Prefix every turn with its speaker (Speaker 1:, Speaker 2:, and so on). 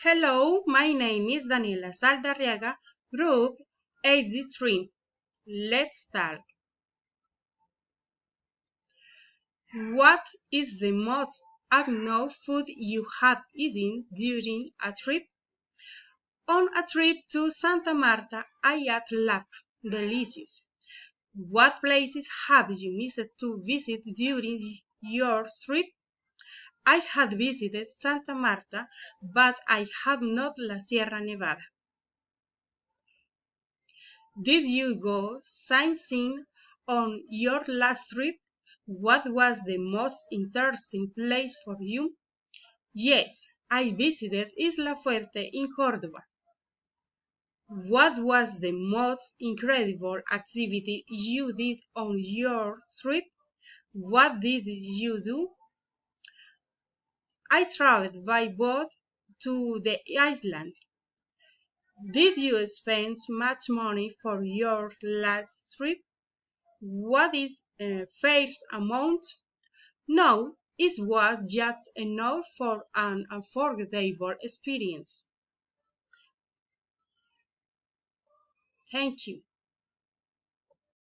Speaker 1: Hello, my name is Daniela Saldarriaga, Group 83. Let's start. What is the most unknown food you have eaten during a trip? On a trip to Santa Marta, I ate lapa. Delicious. What places have you missed to visit during your trip? I had visited Santa Marta, but I have not La Sierra Nevada. Did you go sightseeing on your last trip? What was the most interesting place for you? Yes, I visited Isla Fuerte in Córdoba. What was the most incredible activity you did on your trip? What did you do? I traveled by boat to the island. Did you spend much money for your last trip? What is a fair amount? No, it was just enough for an unforgettable experience. Thank you.